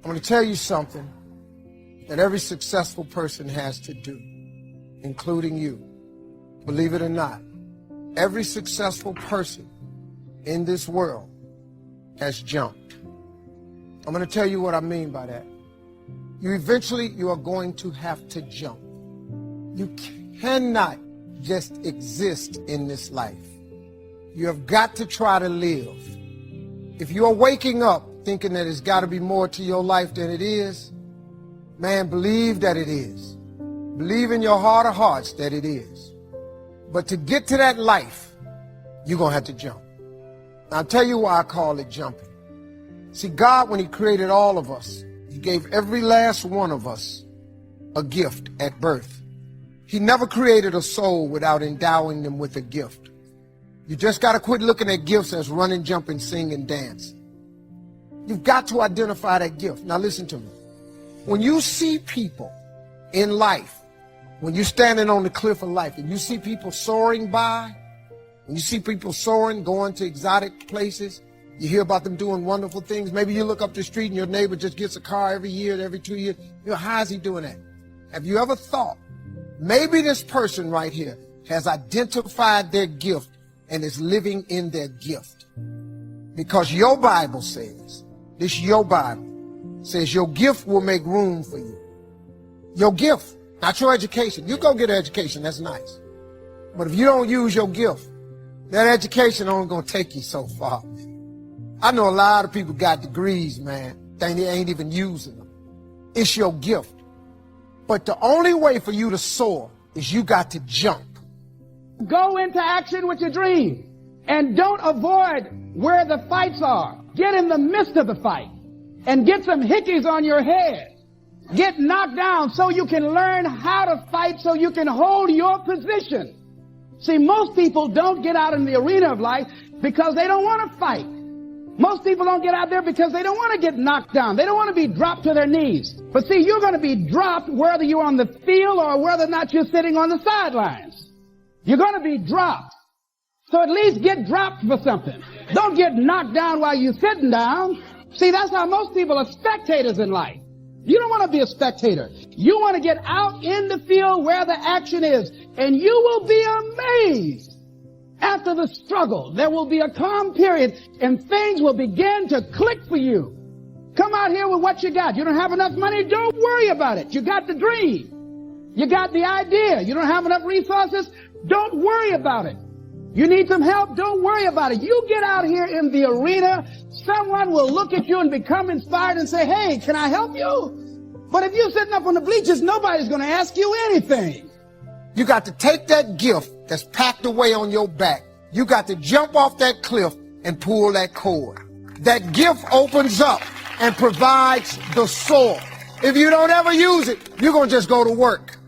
I'm going to tell you something that every successful person has to do, including you. Believe it or not, every successful person in this world has jumped. I'm going to tell you what I mean by that. You are going to have to jump. You cannot just exist in this life. You have got to try to live. If you are waking up thinking that it's got to be more to your life than it is, man, believe that it is. Believe in your heart of hearts that it is. But to get to that life, you're going to have to jump. Now, I'll tell you why I call it jumping. See, God, when he created all of us, he gave every last one of us a gift at birth. He never created a soul without endowing them with a gift. You just got to quit looking at gifts as running, jumping, singing, dance. You've got to identify that gift. Now listen to me. When you see people in life, when you're standing on the cliff of life and you see people soaring by, when you see people soaring, going to exotic places, you hear about them doing wonderful things. Maybe you look up the street and your neighbor just gets a car every year, every 2 years. You know, how is he doing that? Have you ever thought, maybe this person right here has identified their gift and is living in their gift? Because your Bible says, your Bible says your gift will make room for you. Your gift, not your education. You go get an education, that's nice. But if you don't use your gift, that education only gonna take you so far. I know a lot of people got degrees, man. They ain't even using them. It's your gift. But the only way for you to soar is you got to jump. Go into action with your dream. And don't avoid where the fights are. Get in the midst of the fight. And get some hickeys on your head. Get knocked down so you can learn how to fight, so you can hold your position. See, most people don't get out in the arena of life because they don't want to fight. Most people don't get out there because they don't want to get knocked down. They don't want to be dropped to their knees. But see, you're going to be dropped whether you're on the field or whether or not you're sitting on the sidelines. You're going to be dropped. So at least get dropped for something. Don't get knocked down while you're sitting down. See, that's how most people are spectators in life. You don't want to be a spectator. You want to get out in the field where the action is. And you will be amazed. After the struggle, there will be a calm period and things will begin to click for you. Come out here with what you got. You don't have enough money? Don't worry about it. You got the dream. You got the idea. You don't have enough resources? Don't worry about it. You need some help? Don't worry about it. You get out here in the arena, someone will look at you and become inspired and say, hey, can I help you? But if you're sitting up on the bleachers, nobody's going to ask you anything. You got to take that gift that's packed away on your back. You got to jump off that cliff and pull that cord. That gift opens up and provides the soil. If you don't ever use it, you're going to just go to work.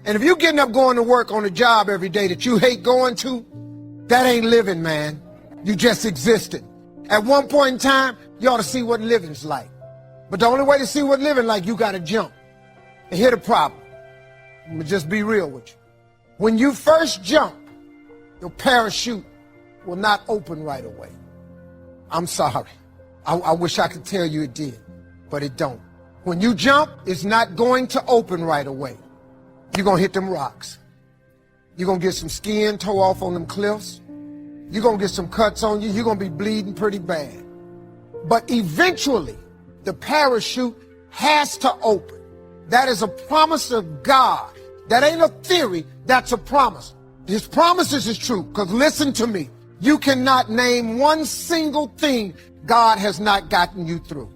And if you're getting up going to work on a job every day that you hate going to, that ain't living, man. You just existed. At one point in time, you ought to see what living's like. But the only way to see what living like, you got to jump. And here's the problem. I'm going to just be real with you. When you first jump, your parachute will not open right away. I'm sorry. I wish I could tell you it did, but it don't. When you jump, it's not going to open right away. You're going to hit them rocks. You're going to get some skin tore off on them cliffs. You're going to get some cuts on you. You're going to be bleeding pretty bad. But eventually, the parachute has to open. That is a promise of God. That ain't a theory, that's a promise. His promises is true, because listen to me. You cannot name one single thing God has not gotten you through.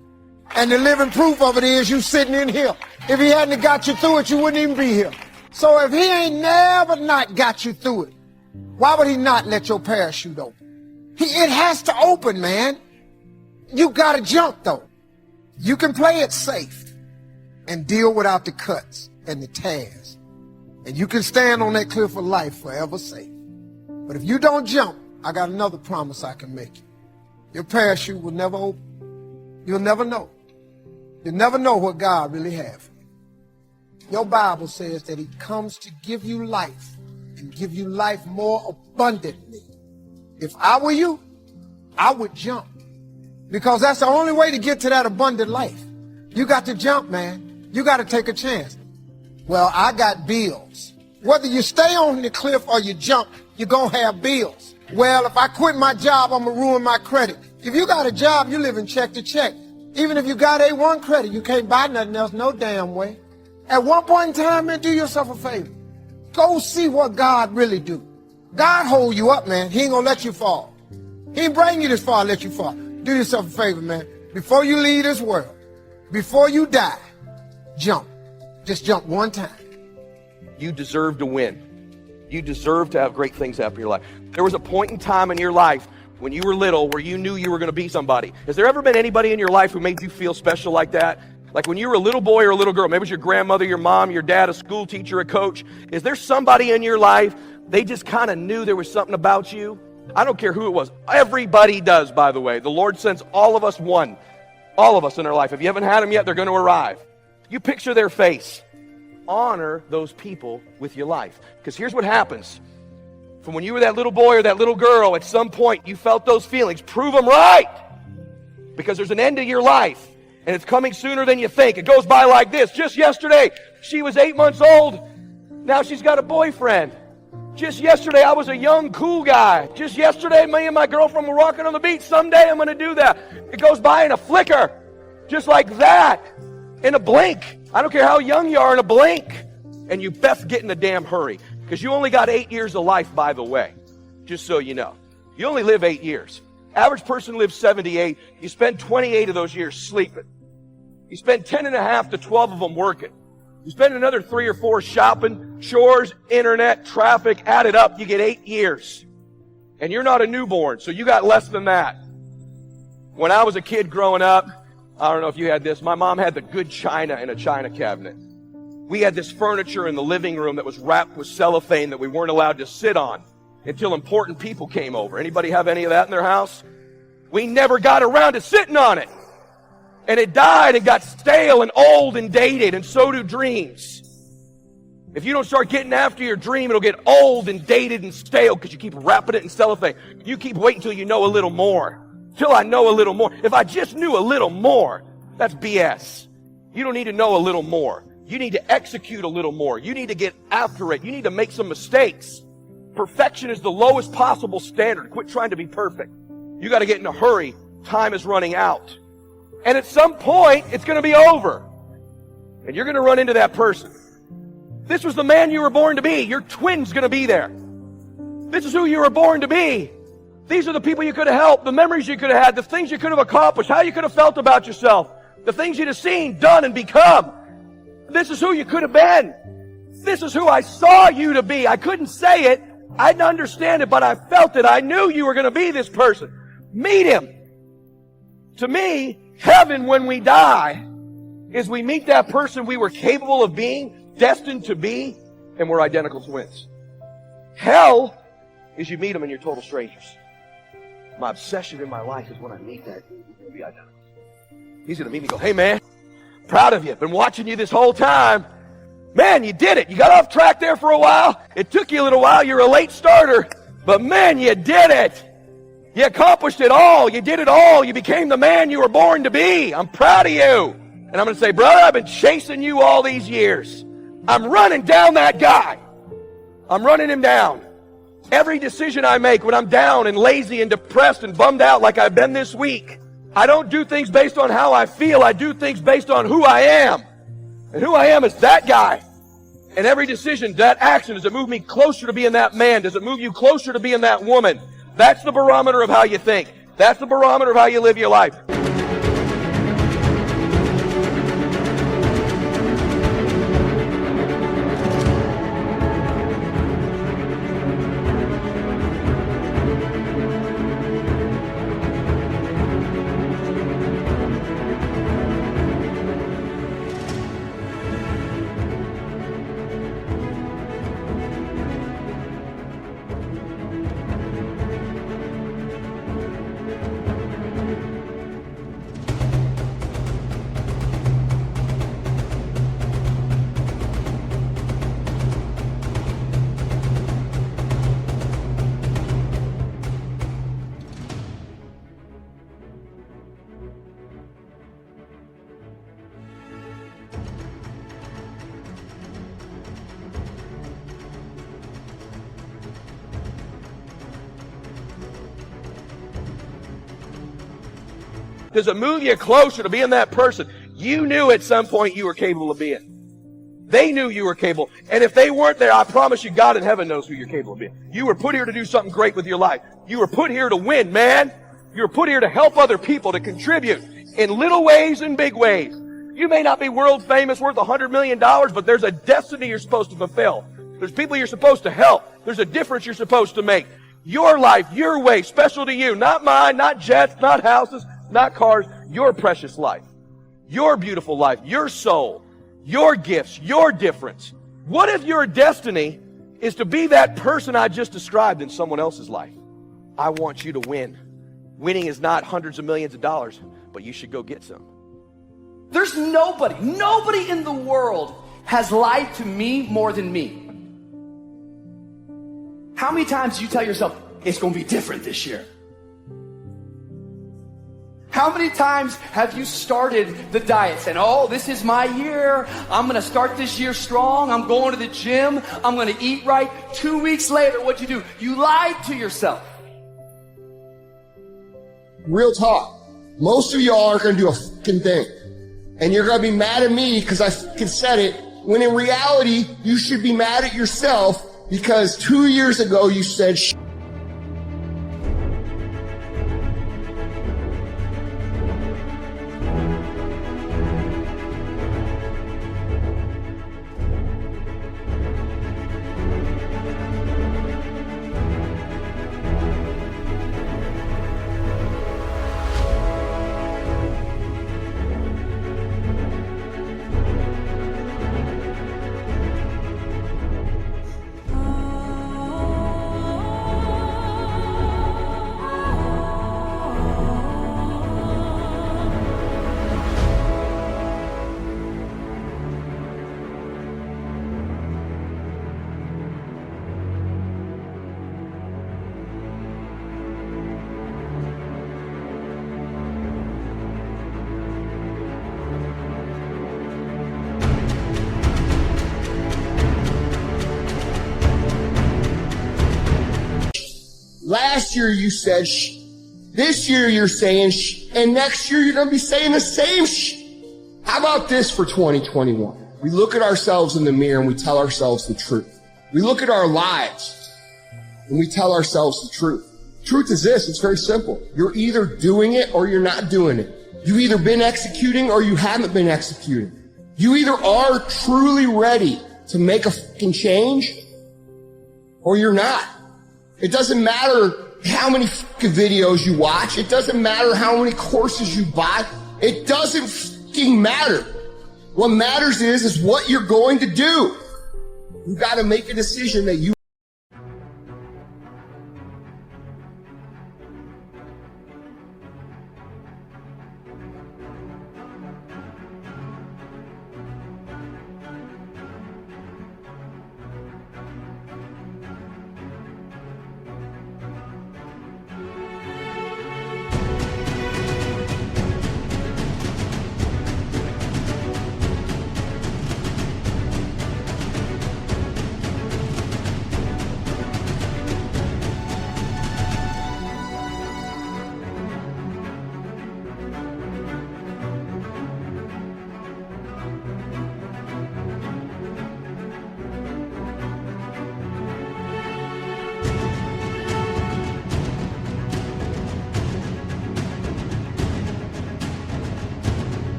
And the living proof of it is you sitting in here. If he hadn't got you through it, you wouldn't even be here. So if he ain't never not got you through it, why would he not let your parachute open? It has to open, man. You got to jump, though. You can play it safe and deal without the cuts and the tears. And you can stand on that cliff of life forever safe. But if you don't jump, I got another promise I can make you. Your parachute will never open. You'll never know. You'll never know what God really has for you. Your Bible says that he comes to give you life and give you life more abundantly. If I were you, I would jump. Because that's the only way to get to that abundant life. You got to jump, man. You got to take a chance. Well, I got bills. Whether you stay on the cliff or you jump, you're going to have bills. Well, if I quit my job, I'm going to ruin my credit. If you got a job, you live in check to check. Even if you got A1 credit, you can't buy nothing else no damn way. At one point in time, man, do yourself a favor. Go see what God really do. God hold you up, man. He ain't going to let you fall. He ain't bring you this far to let you fall. Do yourself a favor, man. Before you leave this world, before you die, jump. Just jump one time. You deserve to win. You deserve to have great things happen in your life. There was a point in time in your life when you were little where you knew you were going to be somebody. Has there ever been anybody in your life who made you feel special like that? Like when you were a little boy or a little girl, maybe it was your grandmother, your mom, your dad, a school teacher, a coach. Is there somebody in your life, they just kind of knew there was something about you? I don't care who it was. Everybody does, by the way. The Lord sends all of us one. All of us in our life. If you haven't had them yet, they're going to arrive. You picture their face. Honor those people with your life. Because here's what happens. From when you were that little boy or that little girl, at some point you felt those feelings. Prove them right. Because there's an end to your life. And it's coming sooner than you think. It goes by like this. Just yesterday, she was 8 months old. Now she's got a boyfriend. Just yesterday, I was a young, cool guy. Just yesterday, me and my girlfriend were walking on the beach. Someday I'm going to do that. It goes by in a flicker. Just like that. In a blink. I don't care how young you are, in a blink. And you best get in a damn hurry. Because you only got 8 years of life, by the way. Just so you know. You only live 8 years. Average person lives 78. You spend 28 of those years sleeping. You spend 10 and a half to 12 of them working. You spend another 3 or 4 shopping, chores, internet, traffic, add it up, you get 8 years. And you're not a newborn, so you got less than that. When I was a kid growing up, I don't know if you had this, my mom had the good china in a china cabinet. We had this furniture in the living room that was wrapped with cellophane that we weren't allowed to sit on until important people came over. Anybody have any of that in their house? We never got around to sitting on it. And it died and got stale and old and dated, and so do dreams. If you don't start getting after your dream, it'll get old and dated and stale because you keep wrapping it in cellophane. You keep waiting until you know a little more. Till I know a little more. If I just knew a little more, that's BS. You don't need to know a little more. You need to execute a little more. You need to get after it. You need to make some mistakes. Perfection is the lowest possible standard. Quit trying to be perfect. You got to get in a hurry. Time is running out. And at some point, it's going to be over. And you're going to run into that person. This was the man you were born to be. Your twin's going to be there. This is who you were born to be. These are the people you could have helped, the memories you could have had, the things you could have accomplished, how you could have felt about yourself, the things you'd have seen, done, and become. This is who you could have been. This is who I saw you to be. I couldn't say it. I didn't understand it, but I felt it. I knew you were going to be this person. Meet him. To me, heaven when we die is we meet that person we were capable of being, destined to be, and we're identical twins. Hell is you meet them and you're total strangers. My obsession in my life is when I meet that, we'll be identical. He's going to meet me and go, hey man, proud of you. Been watching you this whole time. Man, you did it. You got off track there for a while. It took you a little while. You're a late starter. But man, you did it. You accomplished it all. You did it all. You became the man you were born to be. I'm proud of you. And I'm going to say, brother, I've been chasing you all these years. I'm running down that guy. I'm running him down. Every decision I make when I'm down and lazy and depressed and bummed out like I've been this week, I don't do things based on how I feel. I do things based on who I am. And who I am is that guy. And every decision, that action, does it move me closer to being that man? Does it move you closer to being that woman? That's the barometer of how you think. That's the barometer of how you live your life. Does it move you closer to being that person you knew at some point you were capable of being? They knew you were capable. And if they weren't there, I promise you, God in heaven knows who you're capable of being. You were put here to do something great with your life. You were put here to win, man. You were put here to help other people, to contribute in little ways and big ways. You may not be world famous, worth $100 million, but there's a destiny you're supposed to fulfill. There's people you're supposed to help. There's a difference you're supposed to make. Your life, your way, special to you. Not mine, not jets, not houses, not cars. Your precious life. Your beautiful life. Your soul. Your gifts. Your difference. What if your destiny is to be that person I just described in someone else's life? I want you to win. Winning is not hundreds of millions of dollars, but you should go get some. There's nobody in the world has lied to me more than me. How many times do you tell yourself, it's going to be different this year? How many times have you started the diet saying, oh, this is my year. I'm going to start this year strong. I'm going to the gym. I'm going to eat right. 2 weeks later, what'd you do? You lied to yourself. Real talk. Most of y'all aren't going to do a fucking thing. And you're going to be mad at me because I fucking said it, when in reality, you should be mad at yourself because 2 years ago you said shit. Last year you said shh. This year you're saying shh. And next year you're going to be saying the same shh. How about this for 2021? We look at ourselves in the mirror and we tell ourselves the truth. We look at our lives and we tell ourselves the truth. Truth is this, it's very simple. You're either doing it or you're not doing it. You've either been executing or you haven't been executing. You either are truly ready to make a fucking change or you're not. It doesn't matter how many fucking videos you watch. It doesn't matter how many courses you buy. It doesn't fucking matter. What matters is what you're going to do. You got to make a decision that you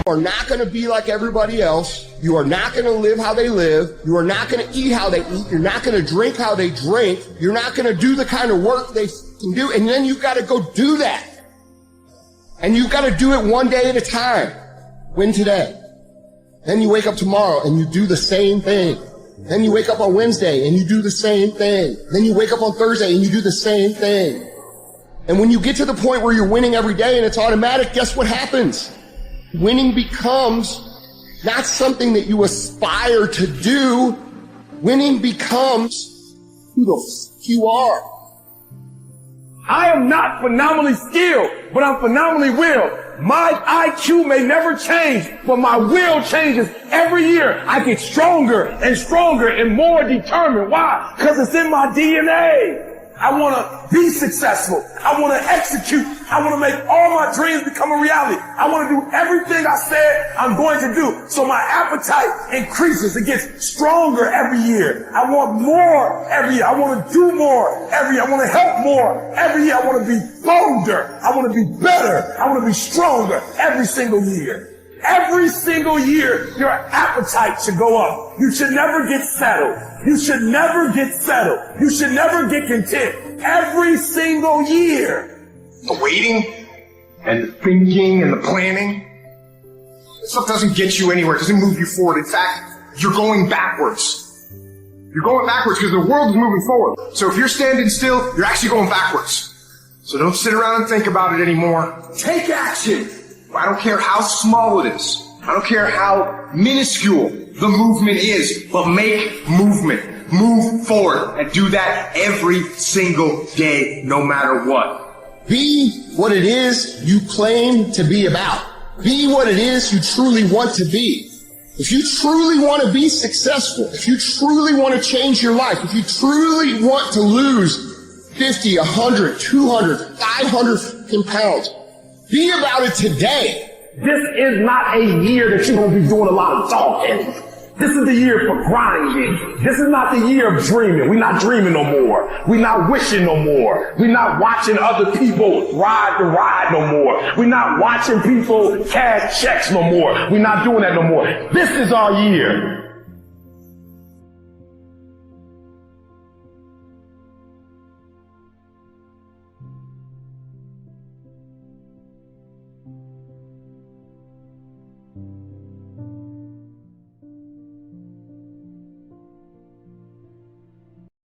are not going to be like everybody else. You are not going to live how they live. You are not going to eat how they eat. You're not going to drink how they drink. You're not going to do the kind of work they can do. And then you've got to go do that. And you've got to do it one day at a time. Win today. Then you wake up tomorrow and you do the same thing. Then you wake up on Wednesday and you do the same thing. Then you wake up on Thursday and you do the same thing. And when you get to the point where you're winning every day and it's automatic, guess what happens? Winning becomes not something that you aspire to do. Winning becomes who the f*** you are. I am not phenomenally skilled, but I'm phenomenally willed. My IQ may never change, but my will changes every year. I get stronger and stronger and more determined. Why? Because it's in my DNA. I want to be successful. I want to execute. I want to make all my dreams become a reality. I want to do everything I said I'm going to do. So my appetite increases. It gets stronger every year. I want more every year. I want to do more every year. I want to help more every year. I want to be bolder. I want to be better. I want to be stronger every single year. Every single year, your appetite should go up. You should never get settled. You should never get settled. You should never get content. Every single year. The waiting and the thinking and the planning, that stuff doesn't get you anywhere. It doesn't move you forward. In fact, you're going backwards. You're going backwards because the world is moving forward. So if you're standing still, you're actually going backwards. So don't sit around and think about it anymore. Take action. I don't care how small it is. I don't care how minuscule the movement is, but make movement. Move forward and do that every single day, no matter what. Be what it is you claim to be about. Be what it is you truly want to be. If you truly want to be successful, if you truly want to change your life, if you truly want to lose 50, 100, 200, 500 pounds, be about it today. This is not a year that you're going to be doing a lot of talking. This is the year for grinding. This is not the year of dreaming. We're not dreaming no more. We're not wishing no more. We're not watching other people ride the ride no more. We're not watching people cash checks no more. We're not doing that no more. This is our year.